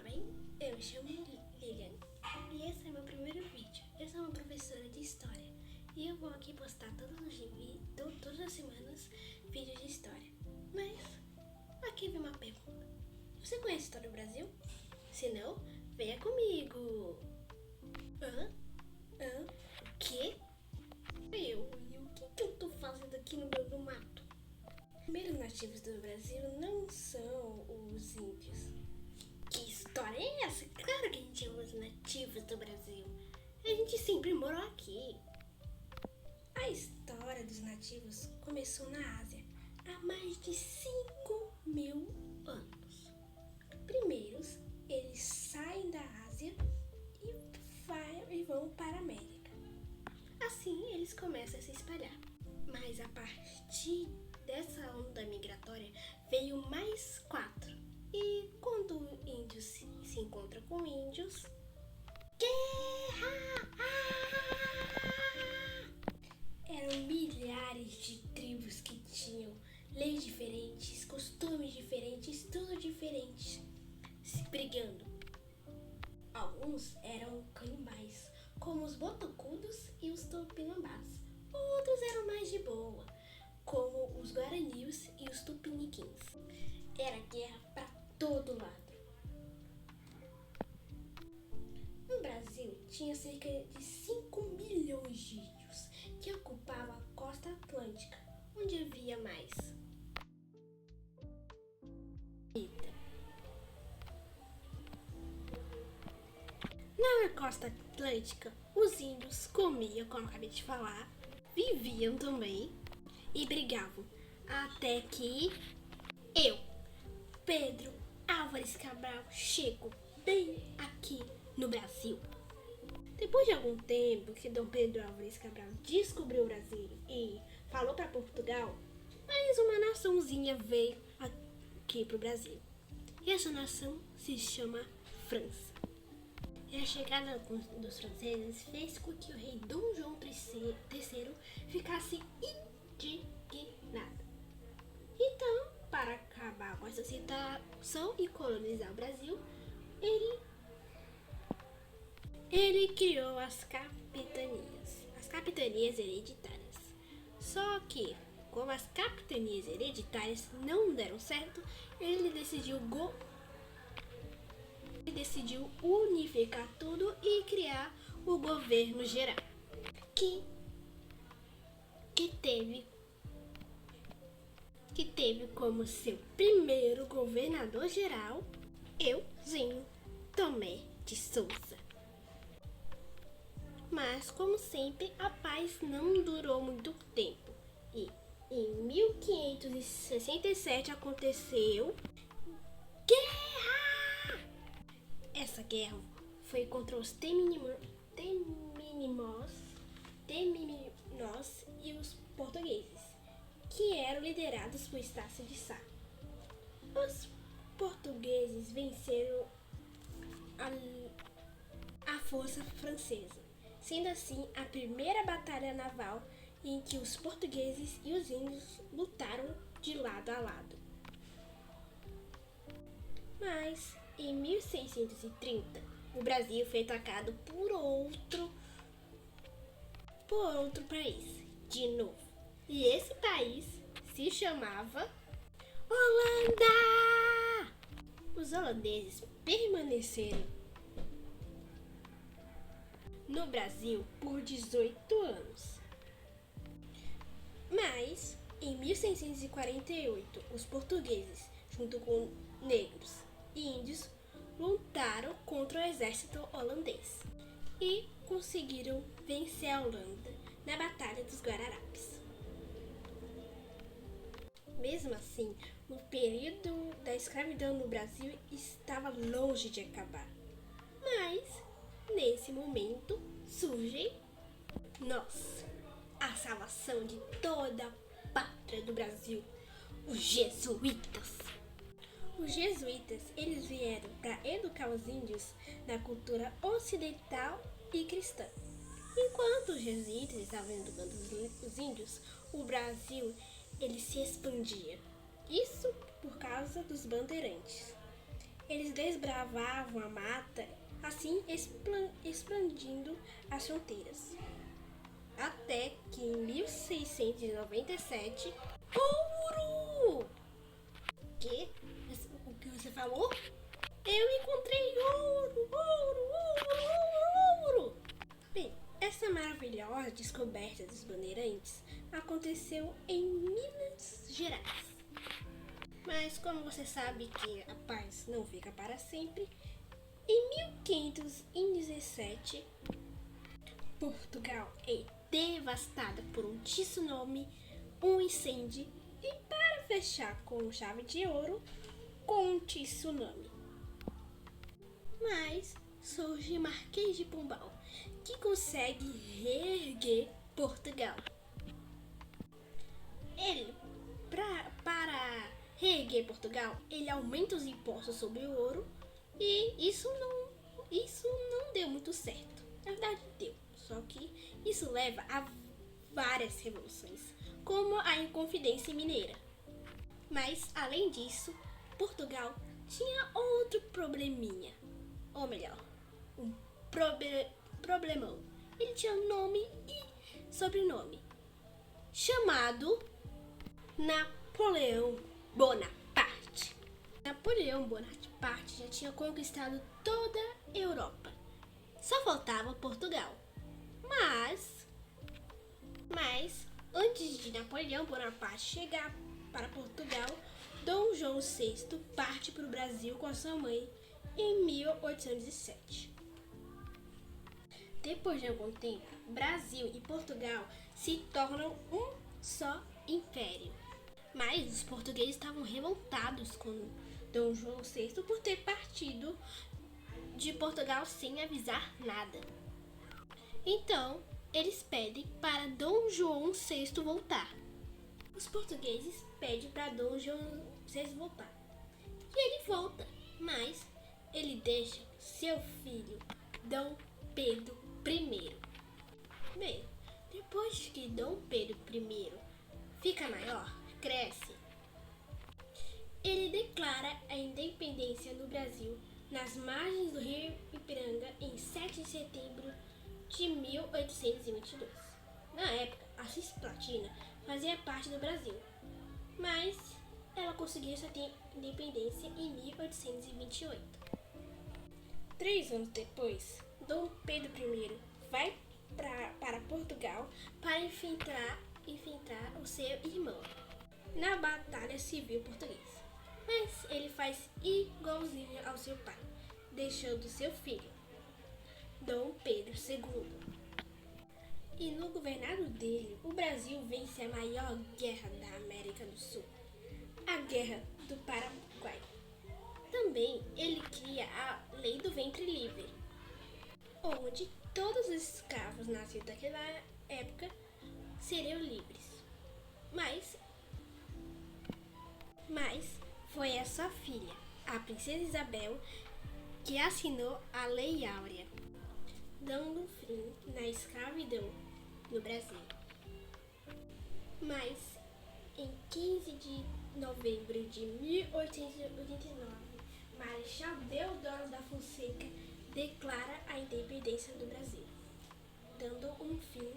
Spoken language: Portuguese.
tudo bem? Eu me chamo Lilian e esse é meu primeiro vídeo. Eu sou uma professora de História e eu vou aqui postar todas as semanas vídeos de História. Mas aqui vem uma pergunta. Você conhece a História do Brasil? Se não, venha comigo! O quê? E o que eu tô fazendo aqui no meio do mato? Os primeiros nativos do Brasil não são os índios. Que história é essa? Claro que a gente é os nativos do Brasil. A gente sempre morou aqui. A história dos nativos começou na Ásia há mais de 5.000 anos. Primeiros, eles saem da Ásia e vão para a América. Assim, eles começam a se espalhar. Mas a partir dessa onda migratória, veio mais 4. E quando índios se encontram com índios, guerra! Eram milhares de tribos que tinham leis diferentes, costumes diferentes, tudo diferente, se brigando. Alguns eram canibais, como os botocudos e os tupinambás. Outros eram mais de boa, como os guaranis e os tupiniquins. Era guerra para todo lado. No Brasil, tinha cerca de 5 milhões de índios que ocupavam a costa atlântica, onde havia mais. Na costa atlântica, os índios comiam, como acabei de falar, viviam também e brigavam. Até que eu, Pedro Álvares Cabral, chego bem aqui no Brasil. Depois de algum tempo que Dom Pedro Álvares Cabral descobriu o Brasil e falou para Portugal, mais uma naçãozinha veio aqui pro Brasil. E essa nação se chama França. E a chegada dos franceses fez com que o rei Dom João III ficasse indignado. Então, para acabar com essa situação e colonizar o Brasil, ele criou as capitanias hereditárias. Só que, como as capitanias hereditárias não deram certo, ele decidiu unificar tudo e criar o governo geral, que teve como seu primeiro governador geral Euzinho Tomé de Souza. Mas, como sempre, a paz não durou muito tempo e em 1567 aconteceu guerra! Essa guerra foi contra os Temimós e os portugueses, que eram liderados por Estácio de Sá. Os portugueses venceram a força francesa, sendo assim a primeira batalha naval em que os portugueses e os índios lutaram de lado a lado. Mas em 1630 o Brasil foi atacado por outro país de novo. E esse país se chamava Holanda! Os holandeses permaneceram no Brasil por 18 anos. Mas, em 1648, os portugueses, junto com negros e índios, lutaram contra o exército holandês e conseguiram vencer a Holanda na Batalha dos Guararapes. Mesmo assim, o período da escravidão no Brasil estava longe de acabar. Mas, nesse momento, surge a salvação de toda a pátria do Brasil, os jesuítas. Os jesuítas, eles vieram para educar os índios na cultura ocidental e cristã. Enquanto os jesuítas estavam educando os índios, o Brasil ele se expandia. Isso por causa dos bandeirantes. Eles desbravavam a mata, assim expandindo as fronteiras. Até que em 1697, ouro! O que você falou? Eu encontrei ouro, ouro, ouro, ouro, ouro! Bem, essa maravilhosa descoberta dos bandeirantes aconteceu em Minas Gerais. Mas como você sabe que a paz não fica para sempre, em 1517, Portugal é devastada por um tsunami, um incêndio e para fechar com chave de ouro, com um tsunami. Mas surge Marquês de Pombal, que consegue reerguer Portugal. Ele, para reerguer Portugal, ele aumenta os impostos sobre o ouro e isso não deu muito certo. Na verdade deu, só que isso leva a várias revoluções, como a Inconfidência Mineira. Mas, além disso, Portugal tinha outro probleminha, ou melhor, um problemão. Ele tinha nome e sobrenome, chamado Napoleão Bonaparte. Napoleão Bonaparte já tinha conquistado toda a Europa. Só faltava Portugal. Mas antes de Napoleão Bonaparte chegar para Portugal, Dom João VI parte para o Brasil com a sua mãe em 1807. Depois de algum tempo, Brasil e Portugal se tornam um só império. Mas os portugueses estavam revoltados com Dom João VI por ter partido de Portugal sem avisar nada. Então, eles pedem para Dom João VI voltar. Os portugueses pedem para Dom João VI voltar. E ele volta, mas ele deixa seu filho, Dom Pedro I. Bem, depois que Dom Pedro I fica maior, cresce, ele declara a independência do Brasil nas margens do rio Ipiranga em 7 de setembro de 1822. Na época, a Cisplatina fazia parte do Brasil, mas ela conseguiu sua independência em 1828. 3 anos depois, Dom Pedro I vai para Portugal para enfrentar o seu irmão na Batalha Civil Portuguesa. Mas ele faz igualzinho ao seu pai, deixando seu filho, Dom Pedro II. E no governado dele, o Brasil vence a maior guerra da América do Sul, a Guerra do Paraguai. Também ele cria a Lei do Ventre Livre, onde todos os escravos nascidos naquela época seriam livres. Mas foi a sua filha, a princesa Isabel, que assinou a Lei Áurea, dando fim na escravidão no Brasil. Mas em 15 de novembro de 1889, Marechal Deodoro da Fonseca declara a independência do Brasil, dando um fim